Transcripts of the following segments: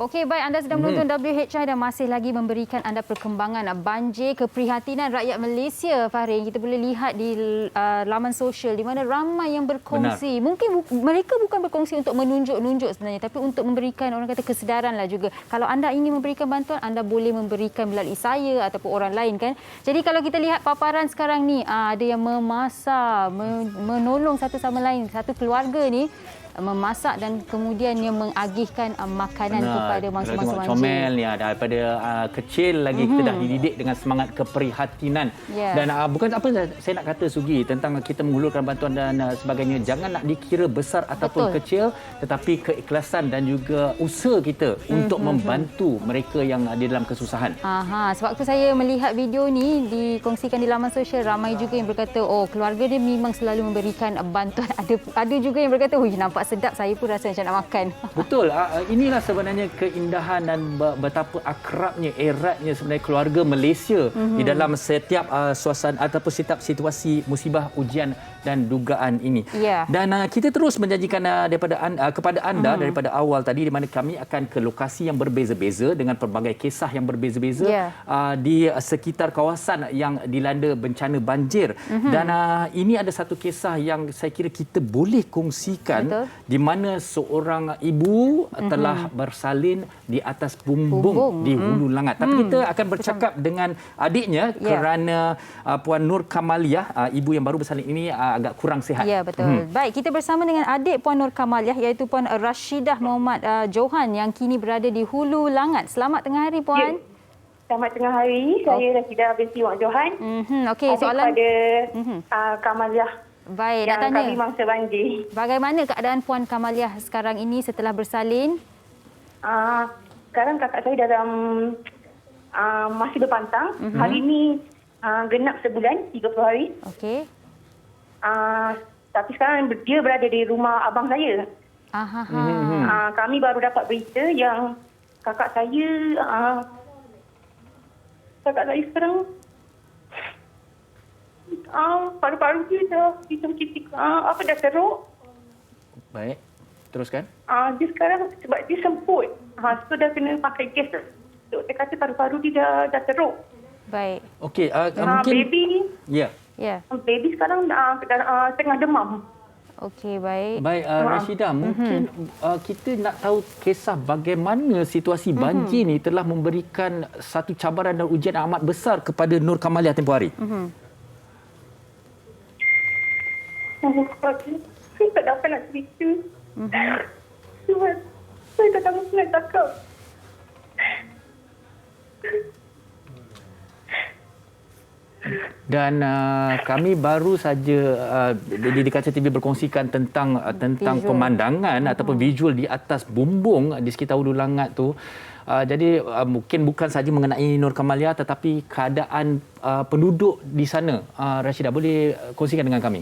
Okey, baik, anda sedang menonton WHI dan masih lagi memberikan anda perkembangan banjir keprihatinan rakyat Malaysia. Fahri, kita boleh lihat di laman sosial di mana ramai yang berkongsi. Benar. Mungkin mereka bukan berkongsi untuk menunjuk-nunjuk sebenarnya, tapi untuk memberikan orang kata kesedaran lah juga. Kalau anda ingin memberikan bantuan, anda boleh memberikan melalui saya ataupun orang lain kan. Jadi kalau kita lihat paparan sekarang ni, ada yang memasak, menolong satu sama lain, satu keluarga ni memasak dan kemudian yang mengagihkan makanan kepada mangsa-mangsa banjir. Comel ni daripada kecil lagi kita dah dididik dengan semangat keprihatinan. Dan bukan apa saya nak kata Sugi tentang kita menghulurkan bantuan dan sebagainya, jangan nak dikira besar ataupun kecil, tetapi keikhlasan dan juga usaha kita untuk membantu mereka yang di dalam kesusahan. Sewaktu saya melihat video ni dikongsikan di laman sosial, ramai juga yang berkata, oh, keluarga dia memang selalu memberikan bantuan. Ada juga yang berkata, nampak sedap, saya pun rasa macam nak makan. Betul. Inilah sebenarnya keindahan dan betapa akrabnya, eratnya sebenarnya keluarga Malaysia di dalam setiap suasana ataupun setiap situasi musibah, ujian dan dugaan ini. Dan kita terus menjanjikan kepada anda daripada awal tadi, di mana kami akan ke lokasi yang berbeza-beza dengan pelbagai kisah yang berbeza-beza di sekitar kawasan yang dilanda bencana banjir. Dan ini ada satu kisah yang saya kira kita boleh kongsikan, di mana seorang ibu telah bersalin di atas bumbung di Hulu Langat. Tapi kita akan bercakap dengan adiknya kerana Puan Nur Kamaliah, ibu yang baru bersalin ini agak kurang sihat. Ya, betul. Baik, kita bersama dengan adik Puan Nur Kamaliah, iaitu Puan Rashidah Muhammad Johan yang kini berada di Hulu Langat. Selamat tengah hari, Puan. Selamat tengah hari. Saya Rashidah binti Wak Johan. Okey, soalan pada Kamaliah. Baik, yang nak tanya. kami mangsa banjir. Bagaimana keadaan Puan Kamaliah sekarang ini setelah bersalin? Sekarang kakak saya dalam masih berpantang. Hari ini genap sebulan, 30 hari. Okey. Tapi sekarang dia berada di rumah abang saya. Kami baru dapat berita yang kakak saya sekarang paru-paru dia dah dah teruk. Baik, teruskan. Dia sekarang sebab dia semput. So dah kena pakai gas. Doktor kata paru-paru dia dah teruk. Baik. Okey, mungkin baby baby sekarang tengah demam. Okey, baik. Baik, Rashidah, mungkin kita nak tahu kisah bagaimana situasi banjir ni telah memberikan satu cabaran dan ujian amat besar kepada Nur Kamaliah tempoh hari. Saya tak dapat nak cerita. Saya tak tahu nak cakap. Dan kami baru saja di Kaca TV berkongsikan tentang pemandangan ataupun visual di atas bumbung di sekitar Hulu Langat tu. Jadi mungkin bukan saja mengenai Nur Kamaliah, tetapi keadaan penduduk di sana. Rashidah, boleh kongsikan dengan kami?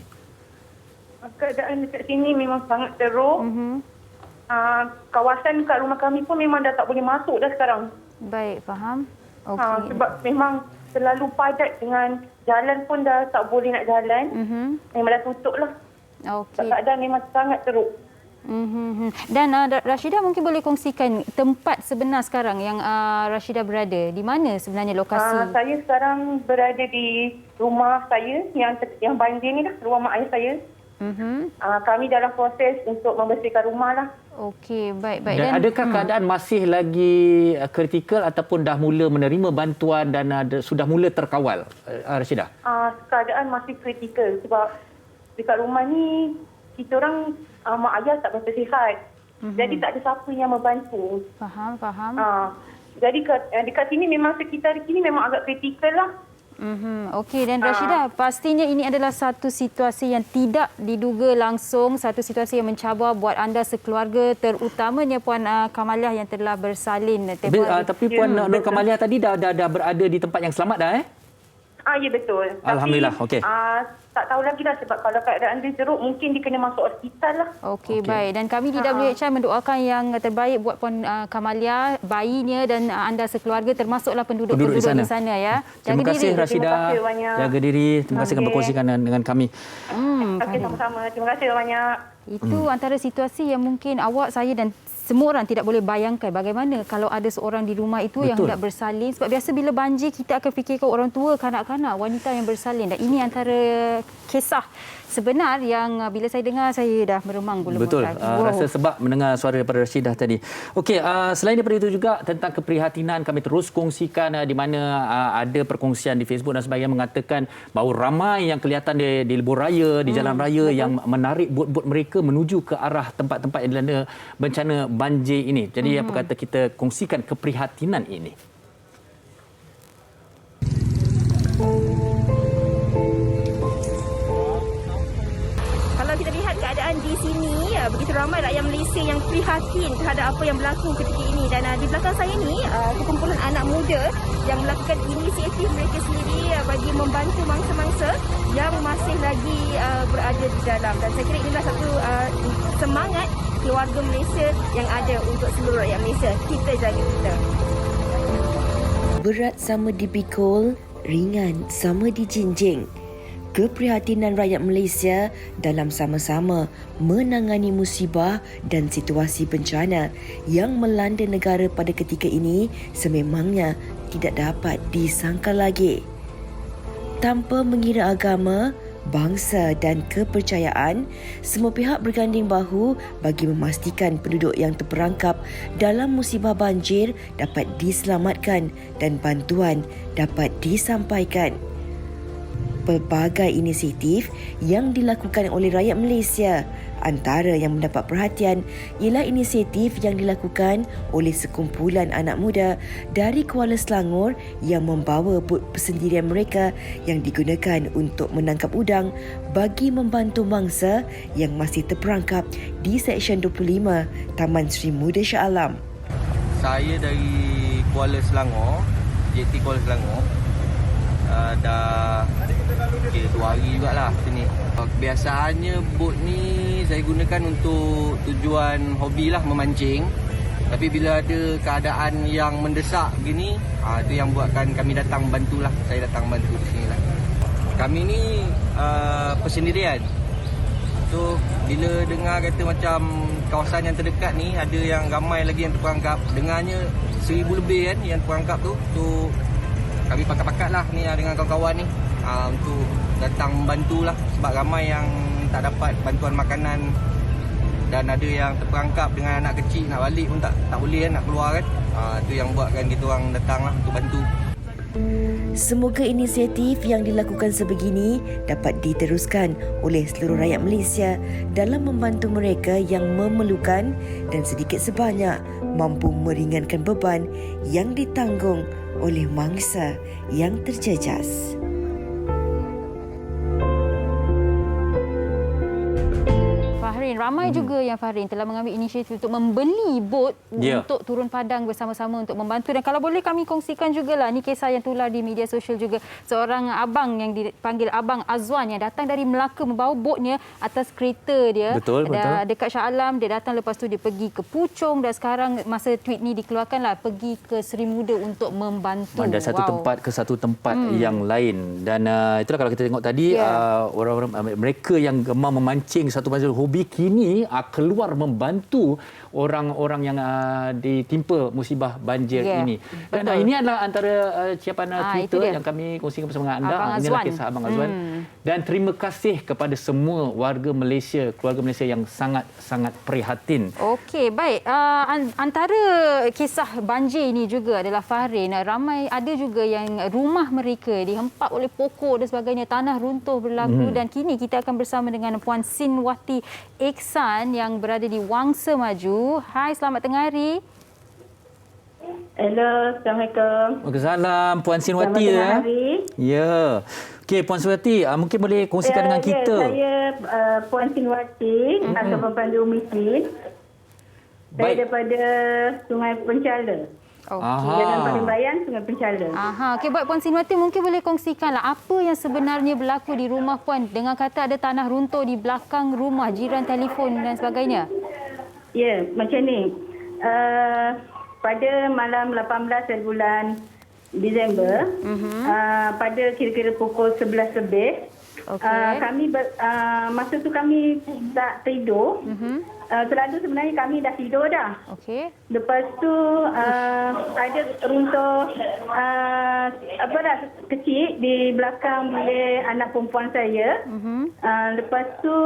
Keadaan dekat sini memang sangat teruk. Kawasan dekat rumah kami pun memang dah tak boleh masuk dah sekarang. Baik, faham. Okey. Sebab memang terlalu padat, dengan jalan pun dah tak boleh nak jalan. Memang dah tutup lah. Okey. Keadaan memang sangat teruk. Dan Rashidah mungkin boleh kongsikan tempat sebenar sekarang yang Rashidah berada. Di mana sebenarnya lokasi? Saya sekarang berada di rumah saya yang banjir ni lah, rumah mak ayah saya. Kami dalam proses untuk membersihkan rumah lah. Okey, baik-baik. Dan adakah keadaan masih lagi kritikal ataupun dah mula menerima bantuan dan sudah mula terkawal, Rashidah? Keadaan masih kritikal sebab dekat rumah ni kita orang mak ayah tak berapa sihat. Jadi tak ada siapa yang membantu. Faham. Jadi dekat sini memang sekitar sini memang agak kritikal lah. Okey, dan Rashidah, pastinya ini adalah satu situasi yang tidak diduga langsung, satu situasi yang mencabar buat anda sekeluarga, terutamanya Puan Kamaliah yang telah bersalin. Tapi Puan Nur Kamaliah tadi dah berada di tempat yang selamat dah, Ya, betul. Alhamdulillah. Okey. Tak tahu lagi lah sebab kalau keadaan dia teruk mungkin dia kena masuk hospital lah. Okey, baik. Dan kami di WHI mendoakan yang terbaik buat Puan Kamaliah, bayinya dan anda sekeluarga, termasuklah penduduk-penduduk di sana ya. Terima kasih Rashidah. Jaga diri. Terima kasih kerana berkongsikan dengan kami. Okey, sama-sama. Terima kasih banyak. Itu antara situasi yang mungkin awak, saya dan semua orang tidak boleh bayangkan bagaimana kalau ada seorang di rumah itu yang hendak bersalin. Sebab biasa bila banjir kita akan fikirkan orang tua, kanak-kanak, wanita yang bersalin. Dan ini antara kisah sebenar yang bila saya dengar saya dah meremang bulu Betul. mata. Wow. Rasa sebab mendengar suara daripada Rashidah tadi. Okey, selain daripada itu juga tentang keprihatinan kami terus kongsikan di mana ada perkongsian di Facebook dan sebagainya mengatakan bahawa ramai yang kelihatan di lebuh raya, di jalan raya yang menarik bot-bot mereka menuju ke arah tempat-tempat yang dilanda bencana banjir ini. Jadi apa kata kita kongsikan keprihatinan ini. Kalau kita lihat keadaan di sini, begitu ramai rakyat Malaysia yang prihatin terhadap apa yang berlaku ketika ini. Dan di belakang saya ni, sekumpulan anak muda yang melakukan inisiatif mereka sendiri bagi membantu mangsa-mangsa yang masih lagi berada di dalam. Dan saya kira inilah satu semangat keluarga Malaysia yang ada untuk seluruh rakyat Malaysia. Kita jaga kita. Berat sama dipikul, ringan sama dijinjing. Keprihatinan rakyat Malaysia dalam sama-sama menangani musibah dan situasi bencana yang melanda negara pada ketika ini sememangnya tidak dapat disangkal lagi. Tanpa mengira agama, bangsa dan kepercayaan, semua pihak berganding bahu bagi memastikan penduduk yang terperangkap dalam musibah banjir dapat diselamatkan dan bantuan dapat disampaikan. Pelbagai inisiatif yang dilakukan oleh rakyat Malaysia. Antara yang mendapat perhatian ialah inisiatif yang dilakukan oleh sekumpulan anak muda dari Kuala Selangor yang membawa bot persendirian mereka yang digunakan untuk menangkap udang bagi membantu mangsa yang masih terperangkap di Seksyen 25 Taman Sri Muda Shah Alam. Saya dari Kuala Selangor, JT Kuala Selangor. Dah 2 hari jugalah sini. Kebiasaannya bot ni saya gunakan untuk tujuan hobi lah, memancing. Tapi bila ada keadaan yang mendesak begini, itu yang buatkan kami datang bantulah. Saya datang bantu di sini lah. Kami ni persendirian. So bila dengar kata macam kawasan yang terdekat ni ada yang ramai lagi yang terperangkap, dengarnya 1000 lebih kan yang terperangkap tu. So kami pakat-pakat lah ni dengan kawan-kawan ni untuk datang membantulah sebab ramai yang tak dapat bantuan makanan dan ada yang terperangkap dengan anak kecil nak balik pun tak boleh kan, nak keluar kan. Itu yang buatkan kita orang datang lah untuk bantu. Semoga inisiatif yang dilakukan sebegini dapat diteruskan oleh seluruh rakyat Malaysia dalam membantu mereka yang memerlukan dan sedikit sebanyak mampu meringankan beban yang ditanggung oleh mangsa yang terjejas. Ramai juga yang Fahrin telah mengambil inisiatif untuk membeli bot untuk turun padang bersama-sama untuk membantu. Dan kalau boleh kami kongsikan jugalah, ni kisah yang tular di media sosial juga. Seorang abang yang dipanggil Abang Azwan yang datang dari Melaka membawa botnya atas kereta dia. Betul. Dekat Shah Alam. Dia datang, lepas tu dia pergi ke Puchong dan sekarang masa tweet ni dikeluarkanlah pergi ke Seri Muda untuk membantu. Dari satu tempat ke satu tempat yang lain. Dan itulah kalau kita tengok tadi orang-orang mereka yang gemar memancing satu macam hobi kini keluar membantu orang-orang yang ditimpa musibah banjir ini. Dan ini adalah antara ciapan Twitter yang kami kongsikan bersama dengan anda. Inilah kisah Abang Azwan. Dan terima kasih kepada semua warga Malaysia, keluarga Malaysia yang sangat-sangat prihatin. Okey, baik. Antara kisah banjir ini juga adalah Fahrin, ramai ada juga yang rumah mereka dihempap oleh pokok dan sebagainya, tanah runtuh berlaku. Dan kini kita akan bersama dengan Puan Sinwati Iksan yang berada di Wangsa Maju. Hai, selamat tengah hari. Hello, Assalamualaikum. Waalaikumsalam, Puan Sinwati. Selamat tengah hari. Ya. Okey, Puan Sinwati, mungkin boleh kongsikan dengan kita. Saya Puan Sinwati, atau Pepandu Miskin. Saya daripada Sungai Penchala. Jalan Palimbayan, Sungai Penchala. Okey, baik Puan Sinwati, mungkin boleh kongsikanlah apa yang sebenarnya berlaku di rumah Puan. Dengar kata ada tanah runtuh di belakang rumah, jiran telefon dan sebagainya. Ya, macam ni. Pada malam 18 bulan Disember, pada kira-kira pukul 11 lebih, Okey. Masa tu kami tak tidur. Selalu sebenarnya kami dah tidur dah. Okey. Lepas tu ada runtuh kecil di belakang bilik anak perempuan saya. Lepas tu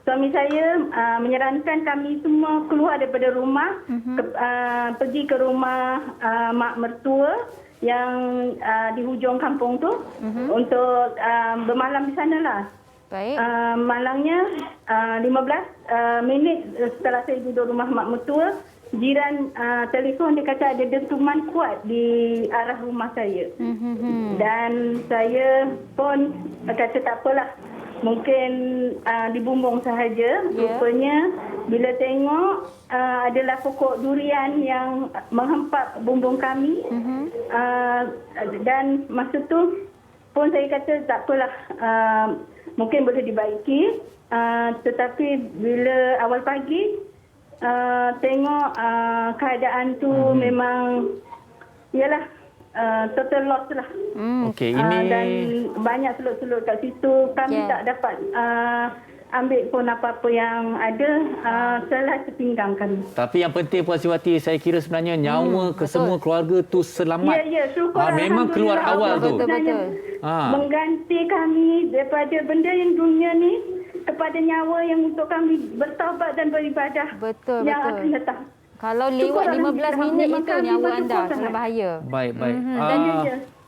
suami saya menyarankan kami semua keluar daripada rumah, pergi ke rumah mak mertua yang di hujung kampung tu untuk bermalam di sana lah. Baik. Malangnya 15 minit setelah saya duduk rumah mak mertua, jiran telefon dia kata ada dentuman kuat di arah rumah saya. Dan saya pun kata tak apalah, mungkin dibumbung sahaja. Rupanya bila tengok adalah pokok durian yang menghempap bumbung kami. Dan masa tu pun saya kata tak apalah, mungkin boleh dibaiki. Tetapi bila awal pagi tengok keadaan tu memang ialah total loss lah. Okey, ini Dan banyak selut-selut kat situ. Kami tak dapat ambil pun apa-apa yang ada, salah sepinggang kami. tapi yang penting Puan Sri Wati, saya kira sebenarnya nyawa kesemua keluarga tu selamat. Ya, syukur. Memang keluar awal tu. Betul. Mengganti kami daripada benda yang dunia ni kepada nyawa yang untuk kami bertaubat dan beribadah Betul. yang akan datang. Kalau lewat 15 minit itu nyawa anda sangat bahaya. Baik. Dan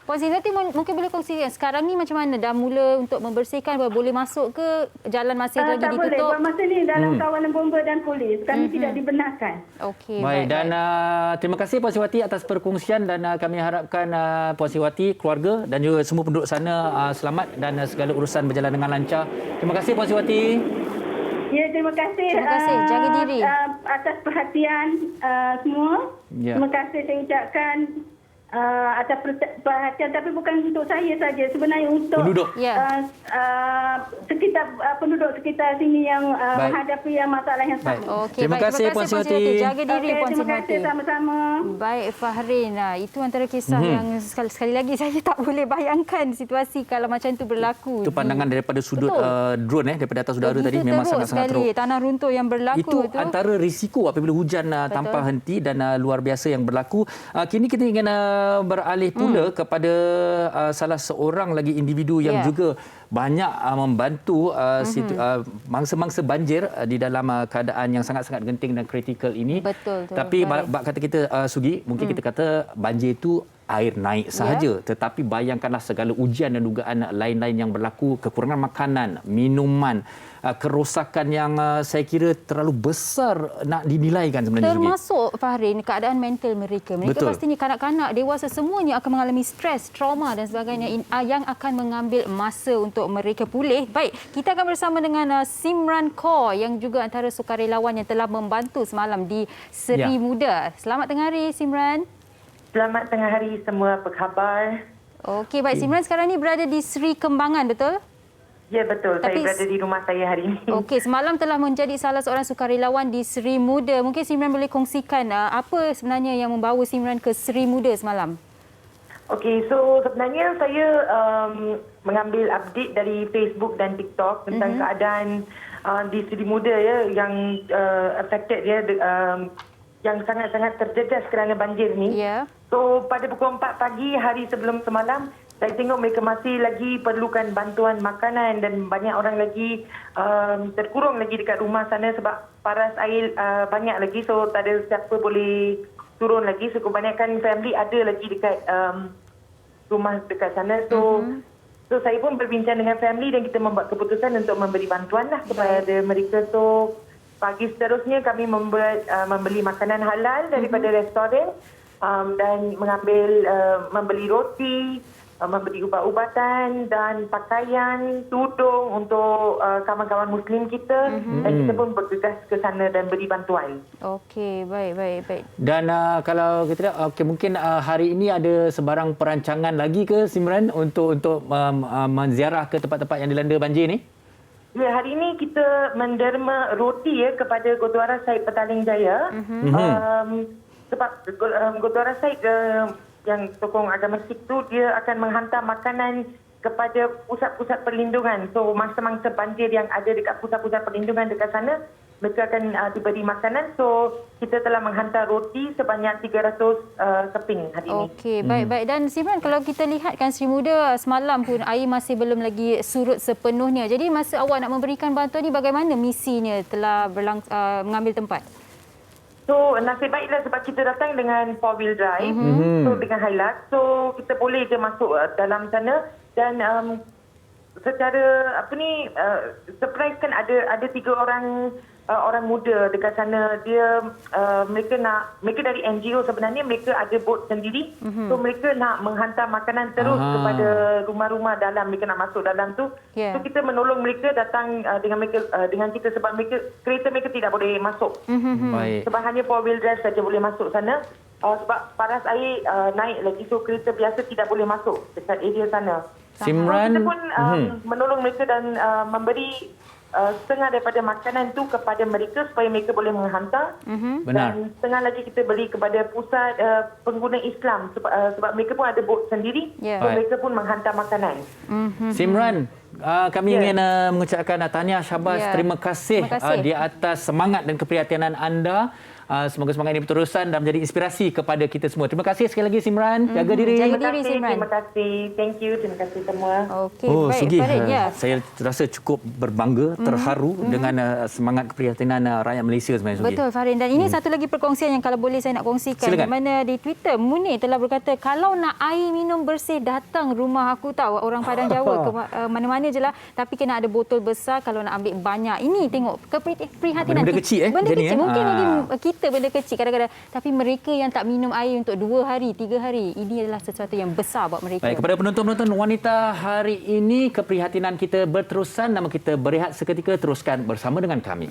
Puan Sri Wati mungkin boleh kongsikan sekarang ni macam mana? Dah mula untuk membersihkan, boleh masuk ke jalan masih lagi tak ditutup? boleh. Buat masa ni dalam kawalan bomba dan polis. Kami tidak dibenarkan. Okey, Baik, dan terima kasih Puan Sri Wati atas perkongsian, dan kami harapkan Puan Sri Wati, keluarga dan juga semua penduduk sana selamat dan segala urusan berjalan dengan lancar. Terima kasih Puan Sri Wati. Ya, terima kasih. Terima kasih. Jaga diri. Atas perhatian semua. Ya. Terima kasih saya ucapkan atas perhatian, tapi bukan untuk saya saja, sebenarnya untuk Penduduk. sekitar penduduk sekitar sini yang menghadapi masalah yang sama. Okey, Terima baik. kasih, Puan Sri Wati. Jaga diri, Puan Sri Terima kasih Wati. sama-sama. Baik, Fahrin. Itu antara kisah yang sekali lagi saya tak boleh bayangkan situasi kalau macam itu berlaku. Itu pandangan daripada sudut drone, daripada atas udara tadi, memang sangat-sangat teruk. Tanah runtuh yang berlaku Itu antara risiko apabila hujan tanpa henti dan luar biasa yang berlaku. Kini kita ingin beralih pula kepada salah seorang lagi individu yang juga banyak membantu mangsa-mangsa banjir di dalam keadaan yang sangat-sangat genting dan kritikal ini. Betul. Tapi bab kata kita Sugi, mungkin kita kata banjir itu air naik sahaja, tetapi bayangkanlah segala ujian dan dugaan lain-lain yang berlaku, kekurangan makanan, minuman, kerosakan yang saya kira terlalu besar nak dinilaikan sebenarnya. Termasuk Fahrin, keadaan mental mereka. Mereka pastinya kanak-kanak, dewasa semuanya akan mengalami stres, trauma dan sebagainya yang akan mengambil masa untuk mereka pulih. Baik, kita akan bersama dengan Simran Kaur yang juga antara sukarelawan yang telah membantu semalam di Seri Muda. Selamat tengah hari, Simran. Selamat tengah hari semua, apa khabar? Okey, baik. Simran sekarang ni berada di Seri Kembangan, betul? Ya, betul. Saya berada di rumah saya hari ini. Okey, semalam telah menjadi salah seorang sukarelawan di Seri Muda. Mungkin Simran boleh kongsikan apa sebenarnya yang membawa Simran ke Seri Muda semalam? Okey, so sebenarnya saya mengambil update dari Facebook dan TikTok tentang keadaan di Seri Muda yang affected yang sangat-sangat terjejas kerana banjir ni. So pada pukul 4 pagi hari sebelum semalam, saya tengok mereka masih lagi perlukan bantuan makanan dan banyak orang lagi terkurung lagi dekat rumah sana sebab paras air banyak lagi. So tak ada siapa boleh turun lagi. So kebanyakan family ada lagi dekat rumah dekat sana. So saya pun berbincang dengan family dan kita membuat keputusan untuk memberi bantuan lah kepada mereka. So pagi seterusnya kami membeli makanan halal daripada restoran dan membeli roti, membeli ubat-ubatan dan pakaian, tudung untuk kawan-kawan Muslim kita dan kita pun bergegas ke sana dan beri bantuan. Okey, baik. Dan kalau kita mungkin hari ini ada sebarang perancangan lagi ke Simran untuk menziarah ke tempat-tempat yang dilanda banjir ni? Ya, hari ini kita menderma roti kepada Gurdwara Said Petaling Jaya. Sebab Gurdwara Said yang sokong agama Sikh tu, dia akan menghantar makanan kepada pusat-pusat perlindungan. So mangsa-mangsa banjir yang ada dekat pusat-pusat perlindungan dekat sana, mereka akan diberi makanan. So kita telah menghantar roti sebanyak 300 keping hari ini. Okey, baik-baik. Dan Simran, kalau kita lihat kan Sri Muda semalam pun air masih belum lagi surut sepenuhnya. Jadi masa awak nak memberikan bantuan ni bagaimana misinya telah mengambil tempat? So nasib baiklah sebab kita datang dengan 4-wheel drive, so dengan Hilux, so kita boleh je masuk dalam sana dan secara surprise kan ada 3 orang muda dekat sana. Dia mereka dari NGO sebenarnya, mereka ada bot sendiri. So mereka nak menghantar makanan terus kepada rumah-rumah dalam, mereka nak masuk dalam tu. So kita menolong mereka datang dengan kita sebab kereta mereka tidak boleh masuk. Baik. Sebab hanya 4-wheel drive saja boleh masuk sana. Sebab paras air naik lagi, so kereta biasa tidak boleh masuk dekat area sana. Simran, kita pun menolong mereka dan memberi setengah daripada makanan tu kepada mereka supaya mereka boleh menghantar. Benar. Dan setengah lagi kita beri kepada pusat pengguna Islam sebab mereka pun ada bot sendiri. So mereka pun menghantar makanan. Simran, kami ingin mengucapkan tahniah syabas, terima kasih di atas semangat dan keprihatinan anda. Semoga semangat ini berterusan dan menjadi inspirasi kepada kita semua. Terima kasih sekali lagi Simran. Jaga diri. Simran. Terima kasih. Thank you. Terima kasih semua. Okey, baik. Sugi, Farid, saya rasa cukup berbangga, terharu dengan semangat keprihatinan rakyat Malaysia sebenarnya, Sugi. Betul, Farid. Dan ini satu lagi perkongsian yang kalau boleh saya nak kongsikan. Silakan. Di mana di Twitter, Munir telah berkata, kalau nak air minum bersih, datang rumah aku. Tahu orang Padang Jawa ke mana-mana je lah. Tapi kena ada botol besar kalau nak ambil banyak. Ini tengok keprihatinan. Benda kecil Benda jadi, kecil. Mungkin bagi kita benda kecil kadang-kadang. Tapi mereka yang tak minum air untuk 2 hari, 3 hari. Ini adalah sesuatu yang besar buat mereka. Baik, kepada penonton-penonton wanita hari ini, keprihatinan kita berterusan. Nama kita berehat seketika. Teruskan bersama dengan kami.